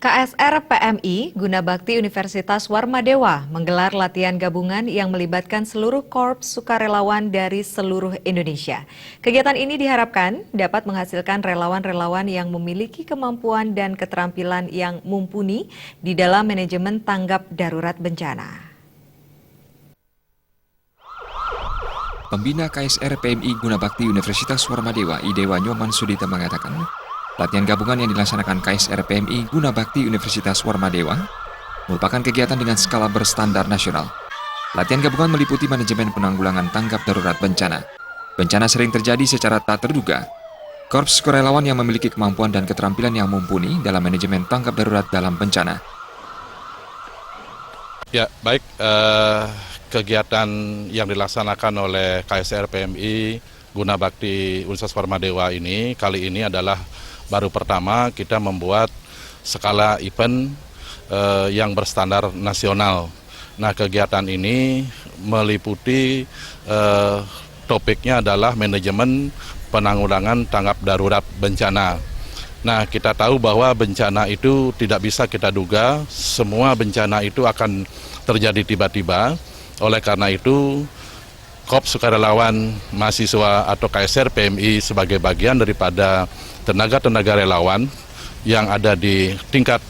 KSR PMI Guna Bakti Universitas Warmadewa menggelar latihan gabungan yang melibatkan seluruh korps sukarelawan dari seluruh Indonesia. Kegiatan ini diharapkan dapat menghasilkan relawan-relawan yang memiliki kemampuan dan keterampilan yang mumpuni di dalam manajemen tanggap darurat bencana. Pembina KSR PMI Guna Bakti Universitas Warmadewa, Idewa Nyoman Sudita mengatakan, latihan gabungan yang dilaksanakan KSR PMI Guna Bakti Universitas Warmadewa merupakan kegiatan dengan skala berstandar nasional. Latihan gabungan meliputi manajemen penanggulangan tanggap darurat bencana. Bencana sering terjadi secara tak terduga. Korps sukarelawan yang memiliki kemampuan dan keterampilan yang mumpuni dalam manajemen tanggap darurat dalam bencana. Ya, baik. Kegiatan yang dilaksanakan oleh KSR PMI Guna Bakti Universitas Warmadewa ini kali ini adalah baru pertama kita membuat skala event yang berstandar nasional. Nah, kegiatan ini meliputi topiknya adalah manajemen penanggulangan tanggap darurat bencana. Nah, kita tahu bahwa bencana itu tidak bisa kita duga, semua bencana itu akan terjadi tiba-tiba. Oleh karena itu, Korps Sukarelawan Mahasiswa atau KSR PMI sebagai bagian daripada tenaga-tenaga relawan yang ada di tingkat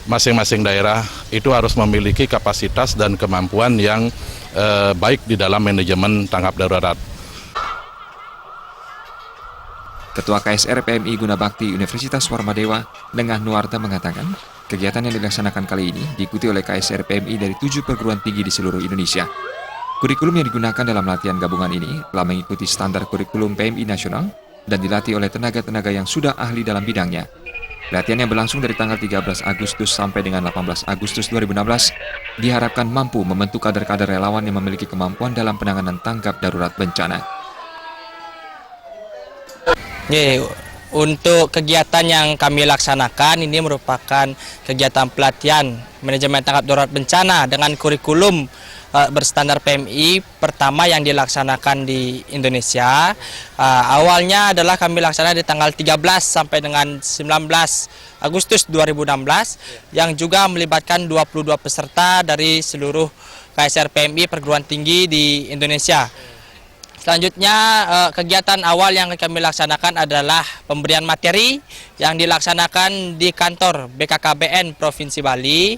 masing-masing daerah itu harus memiliki kapasitas dan kemampuan yang baik di dalam manajemen tanggap darurat. Ketua KSR PMI Guna Bakti Universitas Warmadewa, Nengah Nuarta mengatakan, kegiatan yang dilaksanakan kali ini diikuti oleh KSR PMI dari 7 perguruan tinggi di seluruh Indonesia. Kurikulum yang digunakan dalam latihan gabungan ini telah mengikuti standar kurikulum PMI nasional dan dilatih oleh tenaga-tenaga yang sudah ahli dalam bidangnya. Latihan yang berlangsung dari tanggal 13 Agustus sampai dengan 18 Agustus 2016 diharapkan mampu membentuk kader-kader relawan yang memiliki kemampuan dalam penanganan tanggap darurat bencana. Untuk kegiatan yang kami laksanakan ini merupakan kegiatan pelatihan manajemen tanggap darurat bencana dengan kurikulum berstandar PMI pertama yang dilaksanakan di Indonesia. Awalnya adalah kami laksanakan di tanggal 13 sampai dengan 19 Agustus 2016 yang juga melibatkan 22 peserta dari seluruh KSR PMI perguruan tinggi di Indonesia. Selanjutnya, kegiatan awal yang kami laksanakan adalah pemberian materi yang dilaksanakan di kantor BKKBN Provinsi Bali.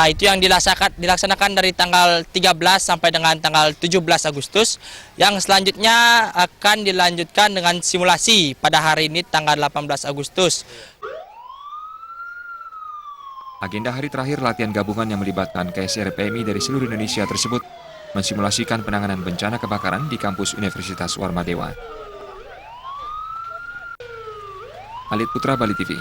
Itu yang dilaksanakan dari tanggal 13 sampai dengan tanggal 17 Agustus. Yang selanjutnya akan dilanjutkan dengan simulasi pada hari ini tanggal 18 Agustus. Agenda hari terakhir latihan gabungan yang melibatkan KSR PMI dari seluruh Indonesia tersebut mensimulasikan penanganan bencana kebakaran di kampus Universitas Warmadewa. Alit Putra, Bali TV.